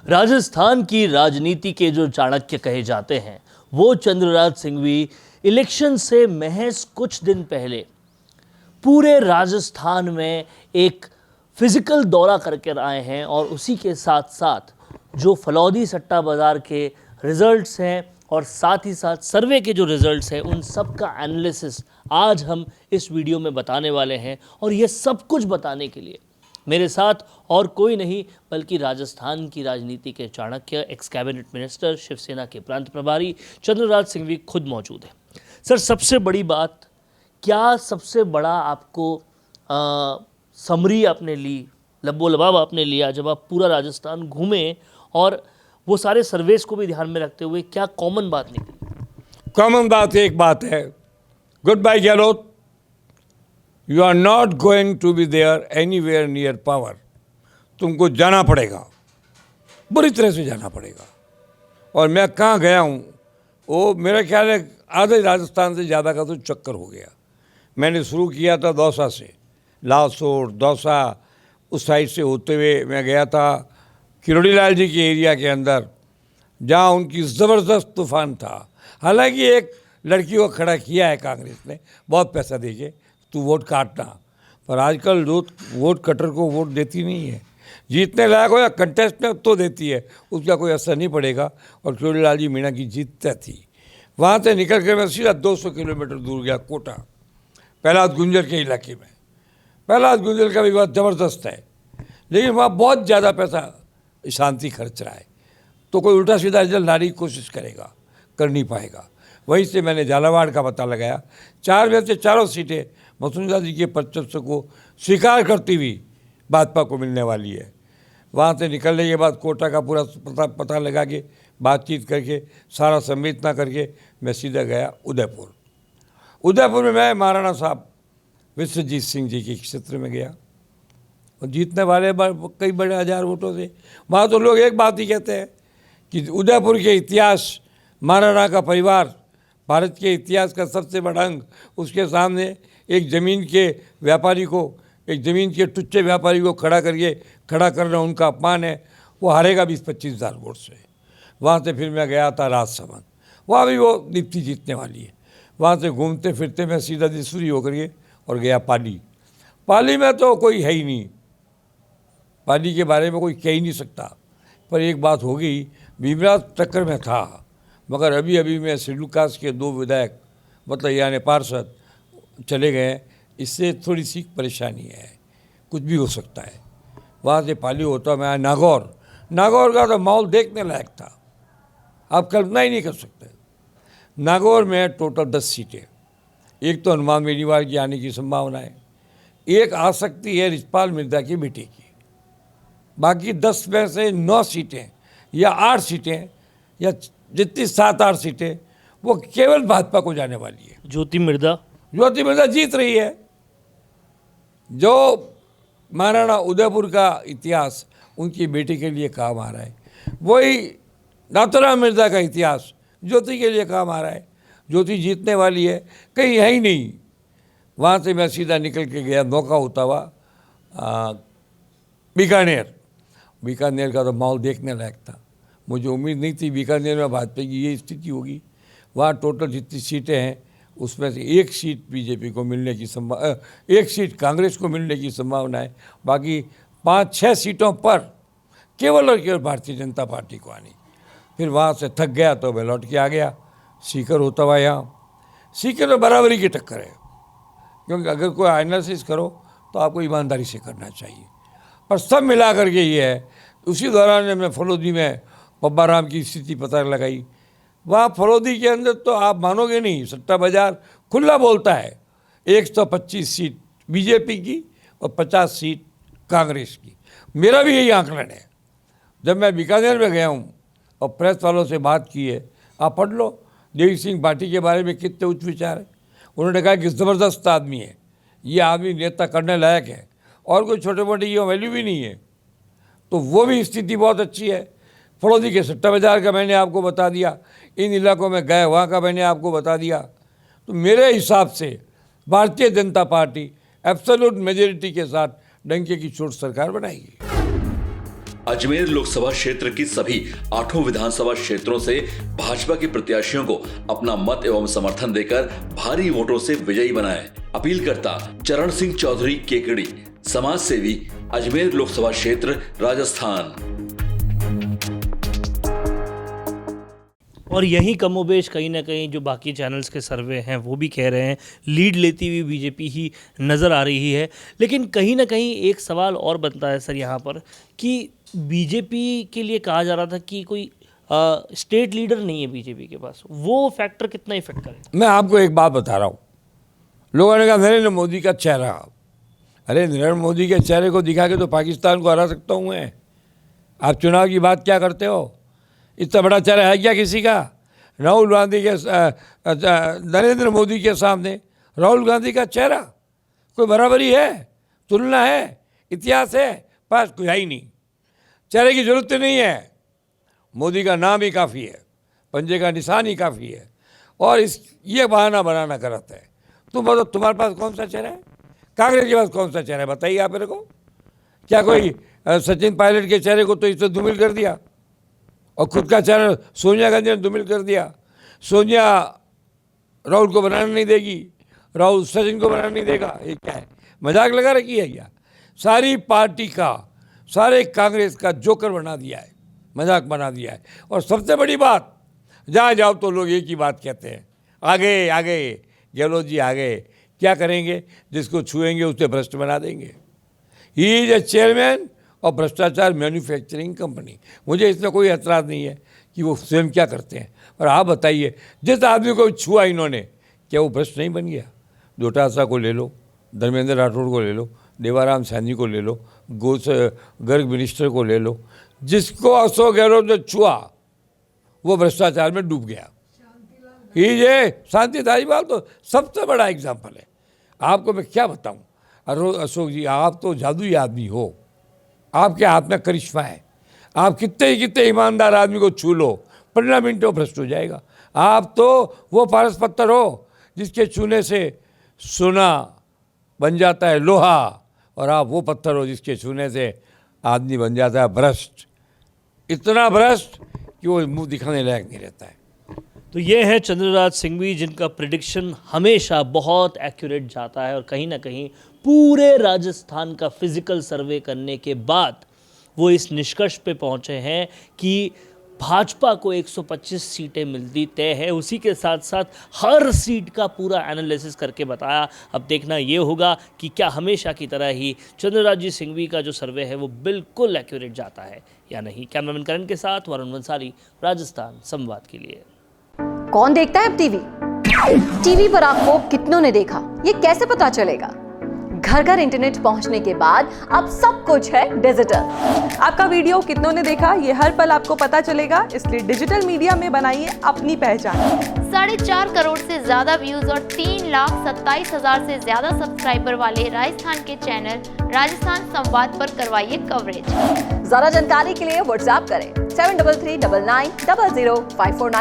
राजस्थान की राजनीति के जो चाणक्य कहे जाते हैं वो चंद्रराज सिंघवी इलेक्शन से महज कुछ दिन पहले पूरे राजस्थान में एक फिजिकल दौरा करके आए हैं और उसी के साथ साथ जो फलौदी सट्टा बाज़ार के रिजल्ट्स हैं और साथ ही साथ सर्वे के जो रिजल्ट्स हैं उन सब का एनालिसिस आज हम इस वीडियो में बताने वाले हैं। और ये सब कुछ बताने के लिए मेरे साथ और कोई नहीं बल्कि राजस्थान की राजनीति के Chanakya, ex cabinet minister, Shiv Sena के प्रांत प्रभारी चंद्रराज सिंघवी खुद मौजूद हैं। सर, सबसे बड़ी बात क्या, सबसे बड़ा आपको समरी आपने ली, लब्बो लबाब आपने लिया जब आप पूरा राजस्थान घूमे और वो सारे सर्वेस को भी ध्यान में रखते हुए क्या कॉमन बात निकली? कॉमन बात एक बात है, good bye Gehlot, you are not going to be there anywhere near power. तुमको जाना पड़ेगा, बुरी तरह से जाना पड़ेगा। और मैं कहाँ गया हूँ वो मेरा ख्याल है आधे राजस्थान से ज़्यादा का तो चक्कर हो गया। मैंने शुरू किया था दौसा से, लासोर दौसा उस साइड से होते हुए मैं गया था किरोड़ी लाल जी के एरिया के अंदर, जहाँ उनकी ज़बरदस्त तूफान था। हालांकि एक लड़की को खड़ा किया है कांग्रेस ने बहुत पैसा देके, तू वोट काटना, पर आजकल जो वोट कटर को वोट देती नहीं है। जीतने लायक हो या कंटेस्ट में तो देती है, उसका कोई असर नहीं पड़ेगा। और किरोड़ी लाल जी मीणा की जीतता थी। वहाँ से निकल कर मैं सीधा 200 किलोमीटर दूर गया कोटा, पहलाद गुंजर के इलाके में। पहलाद गुंजर का भी बहुत ज़बरदस्त है, लेकिन वहाँ बहुत ज़्यादा पैसा शांति खर्च रहा है, तो कोई उल्टा सीधा रिजल्ट लाने की कोशिश करेगा, कर नहीं पाएगा। वहीं से मैंने झालावाड़ का पता लगाया, 4 में से 4 सीटें वसुंधरा जी के वर्चस्व को स्वीकार करती हुई भाजपा को मिलने वाली है। वहाँ से निकलने के बाद कोटा का पूरा पता लगा के बातचीत करके सारा समेतना करके मैं सीधा गया उदयपुर। उदयपुर में मैं महाराणा साहब विश्वजीत सिंह जी के क्षेत्र में गया और जीतने वाले कई बड़े 1000 वोटों से। वहाँ तो लोग एक बात ही कहते हैं कि उदयपुर के इतिहास, महाराणा का परिवार भारत के इतिहास का सबसे बड़ा अंग, उसके सामने एक ज़मीन के व्यापारी को, एक ज़मीन के टुच्चे व्यापारी को खड़ा करना उनका अपमान है। वो हारेगा 20-25 हज़ार वोट से। वहाँ से फिर मैं गया था राजसमंद, वहाँ भी वो दीप्ति जीतने वाली है। वहाँ से घूमते फिरते मैं सीधा दिसूरी होकर के और गया पाली। पाली में तो कोई है ही नहीं, पाली के बारे में कोई कह ही नहीं सकता। पर एक बात हो गई, भीमराव टक्कर में था, मगर अभी अभी में श्रीलुकास के 2 विधायक मतलब यानी पार्षद चले गए, इससे थोड़ी सी परेशानी है, कुछ भी हो सकता है। वहाँ से पाली होता मैं नागौर का तो माहौल देखने लायक था, आप कल्पना ही नहीं कर सकते। नागौर में टोटल 10 सीटें, एक तो हनुमान बेनीवाल की आने की संभावना है, एक आ सकती है रिचपाल मिर्जा की बेटी की, बाकी 10 में से 9 सीटें या 8 सीटें या जितनी 7-8 सीटें वो केवल भाजपा को जाने वाली है। ज्योति मिर्जा जीत रही है। जो महाराणा उदयपुर का इतिहास उनकी बेटी के लिए काम आ रहा है, वही नाथुराम मिर्जा का इतिहास ज्योति के लिए काम आ रहा है। ज्योति जीतने वाली है, कहीं है ही नहीं। वहाँ से मैं सीधा निकल के गया नौका होता हुआ बीकानेर का तो माहौल देखने लायक था। मुझे उम्मीद नहीं थी बीकानेर में भाजपा की ये स्थिति होगी। वहाँ टोटल जितनी सीटें हैं उसमें से 1 सीट बीजेपी को मिलने की संभावना, 1 सीट कांग्रेस को मिलने की संभावना है। बाकी 5-6 सीटों पर केवल और केवल भारतीय जनता पार्टी को आनी। फिर वहाँ से थक गया तो मैं लौट के आ गया सीकर होता हुआ यहाँ। सीकर में बराबरी की टक्कर है, क्योंकि अगर कोई एनालिसिस करो तो आपको ईमानदारी से करना चाहिए। पर सब मिला करके ये है। उसी दौरान मैं फलोदी में पब्बा राम की स्थिति पता लगाई। वहाँ फलोदी के अंदर तो आप मानोगे नहीं, सट्टा बाजार खुला बोलता है। 125 सीट बीजेपी की और 50 सीट कांग्रेस की। मेरा भी यही आंकलन है। जब मैं बीकानेर में गया हूँ और प्रेस वालों से बात की है, आप पढ़ लो देवी सिंह पार्टी के बारे में कितने उच्च विचार है। उन्होंने कहा कि ज़बरदस्त आदमी है, ये आदमी नेता करने लायक है, और कोई छोटे मोटे ये वैल्यू भी नहीं है। तो वो भी स्थिति बहुत अच्छी है। फलौदी के सट्टा बाजार का मैंने आपको बता दिया, इन इलाकों में गए वहाँ का मैंने आपको बता दिया। तो मेरे हिसाब से Bharatiya Janata party absolute majority के साथ डंके की चोट सरकार बनाएगी। अजमेर लोकसभा क्षेत्र की सभी 8 विधानसभा क्षेत्रों से भाजपा के प्रत्याशियों को अपना मत एवं समर्थन देकर भारी वोटों से विजयी बनाए। अपील करता चरण सिंह चौधरी केकड़ी, समाज सेवी, अजमेर लोकसभा क्षेत्र, राजस्थान। और यही कमोबेश कहीं ना कहीं जो बाकी चैनल्स के सर्वे हैं वो भी कह रहे हैं, लीड लेती हुई बीजेपी ही नज़र आ रही है। लेकिन कहीं ना कहीं एक सवाल और बनता है सर यहाँ पर कि बीजेपी के लिए कहा जा रहा था कि कोई स्टेट लीडर नहीं है बीजेपी के पास, वो फैक्टर कितना इफेक्ट करे? मैं आपको एक बात बता रहा हूँ। लोगों ने कहा नरेंद्र मोदी का चेहरा, अरे नरेंद्र मोदी के चेहरे को दिखा के तो पाकिस्तान को हरा सकता हूँ मैं। आप चुनाव की बात क्या करते हो? इतना बड़ा चेहरा है क्या किसी का? राहुल गांधी के नरेंद्र मोदी के सामने राहुल गांधी का चेहरा कोई बराबरी है, तुलना है, इतिहास है? पास कोई है ही नहीं। चेहरे की जरूरत नहीं है। मोदी का नाम ही काफ़ी है, पंजे का निशान ही काफ़ी है। और ये बहाना बनाना गलत है। तुम बताओ तुम्हारे पास कौन सा चेहरा है? कांग्रेस के पास कौन सा चेहरा है बताइए आप मेरे को। क्या कोई सचिन पायलट के चेहरे को तो इससे धूमिल कर दिया और खुद का चेहरा सोनिया गांधी ने धूमिल कर दिया? सोनिया राहुल को बनाने नहीं देगी, राहुल सचिन को बनाने नहीं देगा। ये क्या है? मजाक लगा रखी है क्या? सारी पार्टी का, सारे कांग्रेस का जोकर बना दिया है, मजाक बना दिया है। और सबसे बड़ी बात, जहाँ जाओ तो लोग एक ही बात कहते हैं, आगे आगे गहलोत जी आगे। क्या करेंगे? जिसको छुएंगे उसे भ्रष्ट बना देंगे। ही इज ए चेयरमैन और भ्रष्टाचार मैन्युफैक्चरिंग कंपनी। मुझे इसमें कोई एतराज़ नहीं है कि वो स्वयं क्या करते हैं, और आप बताइए जिस आदमी को छुआ इन्होंने, क्या वो भ्रष्ट नहीं बन गया? डोटासरा को ले लो, धर्मेंद्र राठौड़ को ले लो, देवाराम सैनी को ले लो, गर्ग मिनिस्टर को ले लो। जिसको अशोक गहलोत ने छुआ वो भ्रष्टाचार में डूब गया। ये शांति धारीवाल तो सबसे बड़ा एग्जाम्पल है। आपको मैं क्या बताऊँ अशोक जी, आप तो जादुई आदमी हो। आपके हाथ में करिश्मा है। आप कितने ईमानदार आदमी को छू लो, 15 मिनटों भ्रष्ट हो जाएगा। आप तो वो पारस पत्थर हो जिसके छूने से सोना बन जाता है लोहा, और आप वो पत्थर हो जिसके छूने से आदमी बन जाता है भ्रष्ट। इतना भ्रष्ट कि वो मुंह दिखाने लायक नहीं रहता है। तो ये है चंद्रराज सिंघवी, जिनका प्रिडिक्शन हमेशा बहुत एक्यूरेट जाता है और कहीं ना कहीं पूरे राजस्थान का फिजिकल सर्वे करने के बाद वो इस निष्कर्ष पे पहुंचे हैं कि भाजपा को 125 सीटें मिलती तय है। उसी के साथ साथ हर सीट का पूरा एनालिसिस करके बताया। अब देखना ये होगा कि क्या हमेशा की तरह ही चंद्रराज जी सिंघवी का जो सर्वे है वो बिल्कुल एक्यूरेट जाता है या नहीं। कैमरामैन करण के साथ वरुण बंसाली, राजस्थान संवाद के लिए। कौन देखता है अब टीवी पर आपको कितनों ने देखा, ये कैसे पता चलेगा? घर घर इंटरनेट पहुंचने के बाद अब सब कुछ है डिजिटल। आपका वीडियो कितनों ने देखा ये हर पल आपको पता चलेगा, इसलिए डिजिटल मीडिया में बनाइए अपनी पहचान। 4.5 करोड़ से ज्यादा व्यूज और 3,27,000 से ज्यादा सब्सक्राइबर वाले राजस्थान के चैनल राजस्थान संवाद पर करवाइए कवरेज। ज्यादा जानकारी के लिए व्हाट्सएप करें 7339900549।